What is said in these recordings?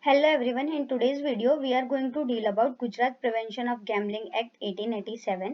Hello everyone, in today's video we are going to deal about Gujarat Prevention of Gambling Act 1887.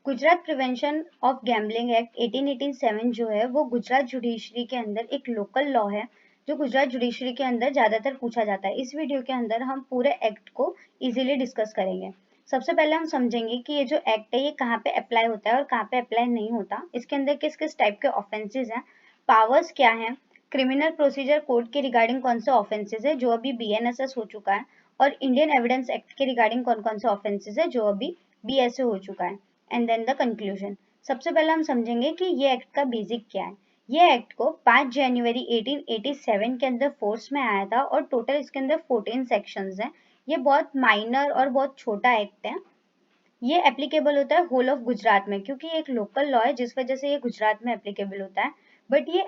Gujarat prevention of gambling act 1887 जो है वो Gujarat judiciary के अंदर एक local law है जो गुजरात जुडिशरी के अंदर ज़्यादातर पूछा जाता है। इस वीडियो के अंदर हम पूरे एक्ट को इजीली डिस्कस करेंगे। सबसे पहले हम समझेंगे कि ये जो एक्ट है ये कहाँ पे अप्लाई होता है और कहाँ पे अप्लाई नहीं होता, इसके अंदर किस किस टाइप के ऑफेंसेज हैं, पावर्स क्या हैं, क्रिमिनल प्रोसीजर कोड के रिगार्डिंग कौन से ऑफेंसेज है जो अभी BNSS हो चुका है, और इंडियन एविडेंस एक्ट के रिगार्डिंग कौन कौन से ऑफेंसेज है जो अभी BSA हो चुका है, एंड देन द कंक्लूजन। सबसे पहले हम समझेंगे कि ये एक्ट का बेसिक क्या है। ये एक्ट को 5 जनवरी 1887 के अंदर फोर्स में आया था और टोटल इसके अंदर 14 सेक्शंस हैं। ये बहुत माइनर और बहुत छोटा एक्ट है। ये एप्लीकेबल होता है होल ऑफ गुजरात में क्योंकि ये एक लोकल लॉ है जिस वजह से ये गुजरात में एप्लीकेबल होता है। बट ये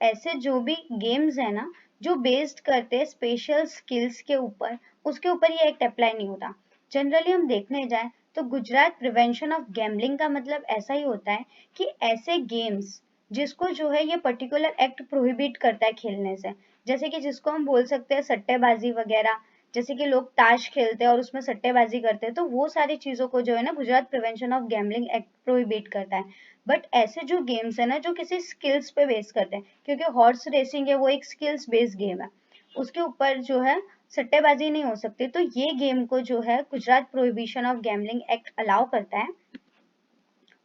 ऐसे जो भी गेम्स है ना जो बेस्ड करते हैं स्पेशल स्किल्स के ऊपर, उसके ऊपर ये एक्ट अप्लाई नहीं होता। जनरली हम देखने जाए तो गुजरात प्रिवेंशन ऑफ गैम्बलिंग का मतलब ऐसा ही होता है कि ऐसे गेम्स जिसको जो है ये पर्टिकुलर एक्ट प्रोहिबिट करता है खेलने से, जैसे कि जिसको हम बोल सकते हैं सट्टेबाजी वगैरह, जैसे कि लोग ताश खेलते हैं और उसमें सट्टेबाजी करते हैं, तो वो सारी चीजों को जो है ना Gujarat prevention of gambling act prohibit करता है। बट ऐसे जो गेम्स है ना जो किसी स्किल्स पे बेस करते हैं, क्योंकि हॉर्स रेसिंग है वो एक स्किल्स बेस्ड गेम है, उसके ऊपर जो है सट्टेबाजी नहीं हो सकती, तो ये गेम को जो है Gujarat prohibition of gambling act allow करता है।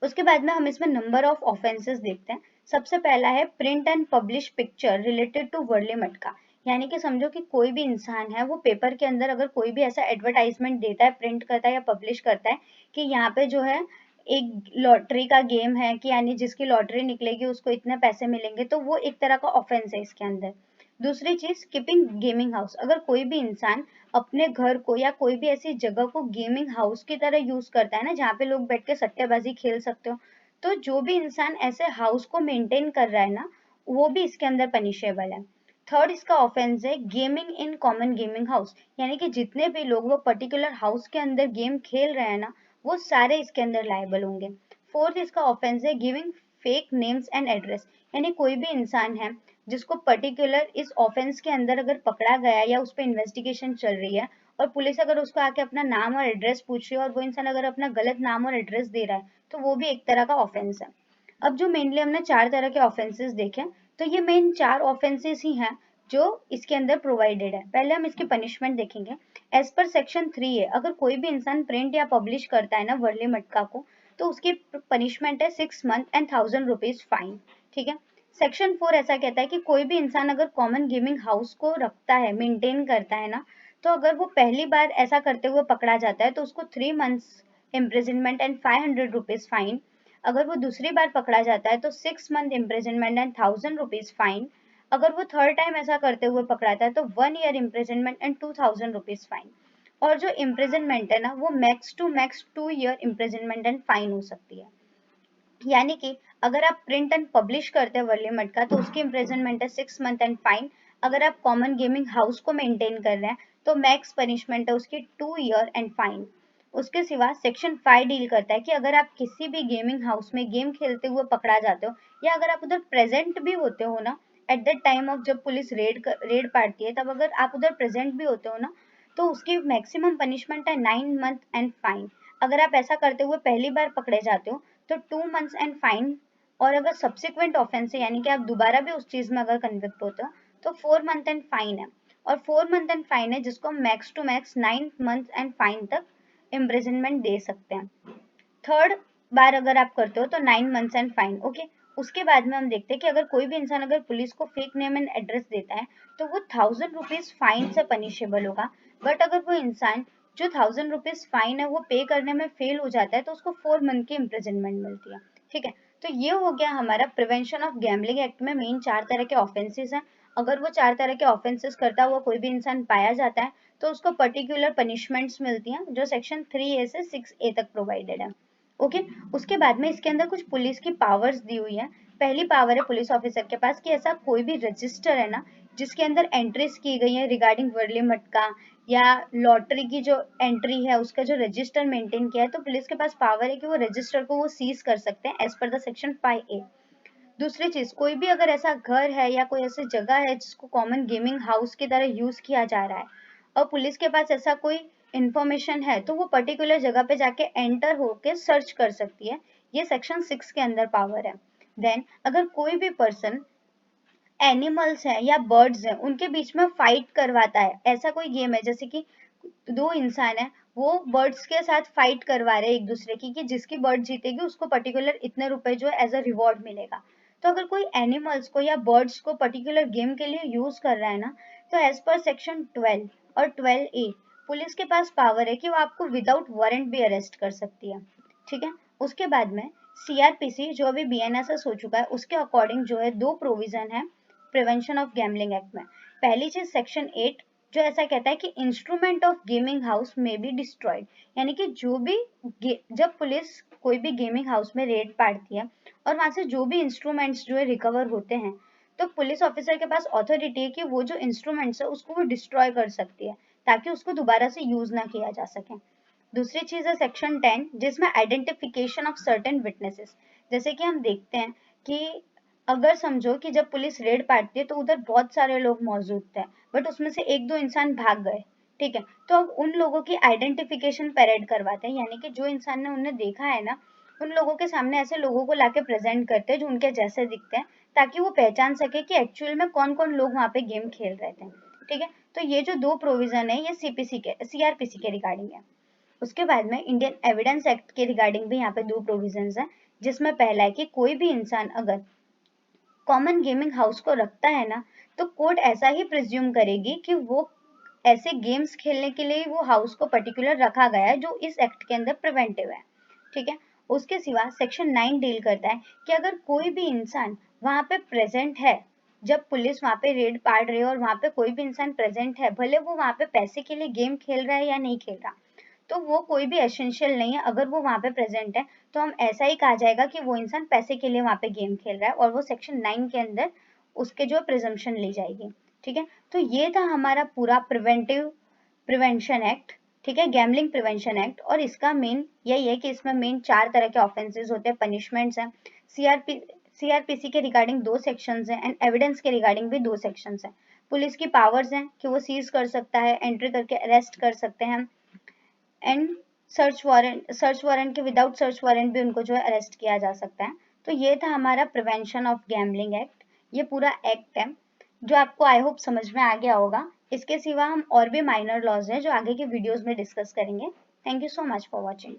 उसके बाद में हम इसमें नंबर ऑफ ऑफेंसेस देखते हैं। सबसे पहला है print and publish picture related to Worli matka, यानी कि समझो कि कोई भी इंसान है वो पेपर के अंदर अगर कोई भी ऐसा एडवर्टाइजमेंट देता है, प्रिंट करता है या पब्लिश करता है कि यहाँ पे जो है एक लॉटरी का गेम है कि यानी जिसकी लॉटरी निकलेगी उसको इतने पैसे मिलेंगे, तो वो एक तरह का ऑफेंस है इसके अंदर। दूसरी चीज कीपिंग गेमिंग हाउस, अगर कोई भी इंसान अपने घर को या कोई भी ऐसी जगह को गेमिंग हाउस की तरह यूज करता है ना जहाँ पे लोग बैठ के सट्टेबाजी खेल सकते हो, तो जो भी इंसान ऐसे हाउस को मेंटेन कर रहा है ना वो भी इसके अंदर पनिशेबल है। थर्ड इसका ऑफेंस है gaming in common gaming house, यानी कि जितने भी लोग वो पर्टिकुलर हाउस के अंदर गेम खेल रहे हैं ना वो सारे इसके अंदर लायबल होंगे। फोर्थ इसका ऑफेंस है giving fake names and address, यानी कोई भी इंसान है जिसको पर्टिकुलर इस ऑफेंस के अंदर अगर पकड़ा गया या उस पर इन्वेस्टिगेशन चल रही है और पुलिस अगर उसको आके अपना नाम और एड्रेस पूछ रही है और वो इंसान अगर अपना गलत नाम और एड्रेस दे रहा है तो वो भी एक तरह का ऑफेंस है। अब जो मेनली हमने 4 तरह के ऑफेंसेस देखे, तो ये मेन 4 ऑफेंसेस ही हैं जो इसके अंदर प्रोवाइडेड है। पहले हम इसकी पनिशमेंट देखेंगे। एज पर सेक्शन 3 है, अगर कोई भी इंसान प्रिंट या पब्लिश करता है ना वर्ली मटका को, तो उसकी पनिशमेंट है 6 मंथ एंड 1000 रुपीज फाइन। ठीक है। सेक्शन 4 ऐसा कहता है कि कोई भी इंसान अगर कॉमन गेमिंग हाउस को रखता है, मेंटेन करता है ना, तो अगर वो पहली बार ऐसा करते हुए पकड़ा जाता है तो उसको 3 months imprisonment and 500 rupees fine. अगर वो दूसरी बार पकड़ा जाता है तो 6 month imprisonment and 1000 rupees fine. अगर वो थर्ड टाइम ऐसा करते हुए पकड़ाता है तो 1 year imprisonment and 2000 rupees fine. और जो इम्प्रिजनमेंट है ना वो max to max 2 year imprisonment and fine हो सकती है। यानी कि अगर आप प्रिंट एंड पब्लिश करते हैं वर्ली मटका तो उसकी इम्प्रिजनमेंट है 6 मंथ एंड फाइन। अगर आप कॉमन गेमिंग हाउस को मेंटेन कर रहे हैं तो मैक्स पनिशमेंट है उसकी 2 ईयर एंड फाइन। उसके सिवा सेक्शन 5 डील करता है कि अगर आप किसी भी गेमिंग हाउस में गेम खेलते हुए पकड़ा जाते हो या अगर आप उधर प्रेजेंट भी होते हो ना एट द टाइम ऑफ जब पुलिस रेड पाड़ती है, तब अगर आप उधर प्रेजेंट भी होते हो ना तो उसकी मैक्सिमम पनिशमेंट है 9 मंथ एंड फाइन। अगर आप ऐसा करते हुए पहली बार पकड़े जाते हो तो 2 मंथ्स एंड फाइन। और अगर सब्सिक्वेंट ऑफेंस है यानी कि आप दोबारा भी उस चीज में अगर कन्विक्ट होते हो तो 4 मंथ एंड फाइन है। और 4 मंथ एंड फाइन है जिसको हम max to max 9 month and fine तक इम्प्रिजनमेंट दे सकते हैं। थर्ड बार अगर आप करते हो तो 9 मंथ्स एंड फाइन। ओके। उसके बाद में हम देखते हैं कि अगर कोई भी इंसान अगर पुलिस को फेक नेम एंड एड्रेस देता है तो वो 1000 रुपीज फाइन से पनिशेबल होगा। बट अगर वो इंसान जो 1000 रुपीज फाइन है वो पे करने में फेल हो जाता है तो उसको 4 मंथ की इम्प्रिजनमेंट मिलती है। ठीक है। तो ये हो गया हमारा प्रिवेंशन ऑफ गैम्बलिंग एक्ट में मेन 4 तरह के ऑफेंसेस हैं। अगर वो 4 तरह के ऑफेंसेस करता हुआ कोई भी इंसान पाया जाता है तो उसको पर्टिकुलर पनिशमेंट्स मिलती हैं जो सेक्शन 3A से 6A तक प्रोवाइडेड है। ओके। उसके बाद में इसके अंदर कुछ पुलिस की पावर्स दी हुई है। पहली पावर है पुलिस ऑफिसर के पास कि ऐसा कोई भी रजिस्टर है ना जिसके अंदर एंट्रीज की गई है रिगार्डिंग वर्ली मटका या लॉटरी की जो एंट्री है उसका जो रजिस्टर मेंटेन किया है, तो पुलिस के पास पावर है कि वो रजिस्टर को वो सीज कर सकते हैं as per the section 5A। दूसरी चीज, कोई भी अगर ऐसा घर है या कोई ऐसी जगह है जिसको कॉमन गेमिंग हाउस की तरह यूज किया जा रहा है और पुलिस के पास ऐसा कोई इंफॉर्मेशन है तो वो पर्टिकुलर जगह पे जाके एंटर होके सर्च कर सकती है। ये सेक्शन 6 के अंदर पावर है। देन अगर कोई भी पर्सन एनिमल्स हैं या बर्ड्स हैं उनके बीच में फाइट करवाता है, ऐसा कोई गेम है जैसे कि दो इंसान है वो बर्ड्स के साथ फाइट करवा रहे हैं एक दूसरे की कि जिसकी बर्ड जीतेगी उसको पर्टिकुलर इतने रुपए जो है एज अ रिवॉर्ड मिलेगा। तो अगर कोई एनिमल्स को या बर्ड्स को पर्टिकुलर गेम के लिए यूज कर रहा है ना, तो एज पर सेक्शन 12 और 12A पुलिस के पास पावर है कि वो आपको विदाउट वारंट भी अरेस्ट कर सकती है। ठीक है। उसके बाद में सीआरपीसी जो अभी बीएनएसएस हो चुका है उसके अकॉर्डिंग जो है दो प्रोविजन है प्रिवेंशन ऑफ गैम्बलिंग एक्ट में। पहली चीज सेक्शन 8 जो ऐसा कहता है कि इंस्ट्रूमेंट ऑफ गेमिंग हाउस में बी डिस्ट्रॉयड, यानी कि जो भी जब पुलिस कोई भी गेमिंग हाउस में रेड पाड़ती है और वहां से जो भी इंस्ट्रूमेंट्स जो है रिकवर होते हैं तो पुलिस ऑफिसर के पास अथॉरिटी है कि वो जो इंस्ट्रूमेंट्स है उसको वो डिस्ट्रॉय कर सकती है ताकि उसको दोबारा से यूज ना किया जा सके। दूसरी चीज है सेक्शन 10 जिसमें आइडेंटिफिकेशन ऑफ सर्टेन विटनेसेस। जैसे कि हम देखते हैं कि अगर समझो कि जब पुलिस रेड पाड़ती है तो उधर बहुत सारे लोग मौजूद थे बट उसमें से एक दो इंसान भाग गए। ठीक है। तो अब उन लोगों की आइडेंटिफिकेशन परेड करवाते हैं, यानी कि जो इंसान ने उन्हें देखा है ना उन लोगों के सामने ऐसे लोगों को लाके प्रेजेंट करते हैं जो उनके जैसे दिखते हैं ताकि वो पहचान सके कि एक्चुअल में कौन कौन लोग वहां पे गेम खेल रहे थे। ठीक है। तो ये जो दो प्रोविजन है ये सीआरपीसी के रिगार्डिंग है। उसके बाद में इंडियन एविडेंस एक्ट के रिगार्डिंग भी यहाँ पे दो प्रोविजंस हैं जिसमें पहला है कि कोई भी इंसान अगर कॉमन गेमिंग हाउस को रखता है ना तो कोर्ट ऐसा ही प्रिज्यूम करेगी कि वो ऐसे गेम्स खेलने के लिए वो हाउस को पर्टिकुलर रखा गया है जो इस एक्ट के अंदर प्रिवेंटिव है। ठीक है। उसके सिवा सेक्शन 9 डील करता है कि अगर कोई भी इंसान वहां पे प्रेजेंट है जब पुलिस वहां पे रेड पाड़ रही है और वहां पे कोई भी इंसान प्रेजेंट है भले वो वहां पे पैसे के लिए गेम खेल रहा है या नहीं खेल रहा तो वो कोई भी एसेंशियल नहीं है। अगर वो वहां पे प्रेजेंट है तो हम ऐसा ही कहा जाएगा कि वो इंसान पैसे के लिए वहां पे गेम खेल रहा है और वो सेक्शन 9 के अंदर उसके जो प्रिजम्पशन ली जाएगी। ठीक है। तो ये था हमारा पूरा प्रिवेंशन एक्ट। ठीक है, गैमलिंग प्रिवेंशन एक्ट। और इसका मेन यही है कि इसमें मेन 4 तरह के ऑफेंसेस होते हैं, पनिशमेंट्स हैं। सीआरपीसी के रिगार्डिंग 2 सेक्शंस हैं एंड एविडेंस के रिगार्डिंग भी 2 सेक्शंस हैं। पुलिस की पावर्स हैं कि वो सीज कर सकता है, एंट्री करके अरेस्ट कर सकते हैं एंड सर्च वारंट के विदाउट सर्च वारंट भी उनको जो है अरेस्ट किया जा सकता है। तो ये था हमारा प्रिवेंशन ऑफ गैम्बलिंग एक्ट। ये पूरा एक्ट है जो आपको आई होप समझ में आ गया होगा। इसके सिवा हम और भी माइनर लॉज हैं जो आगे के वीडियोस में डिस्कस करेंगे। Thank you so much for watching.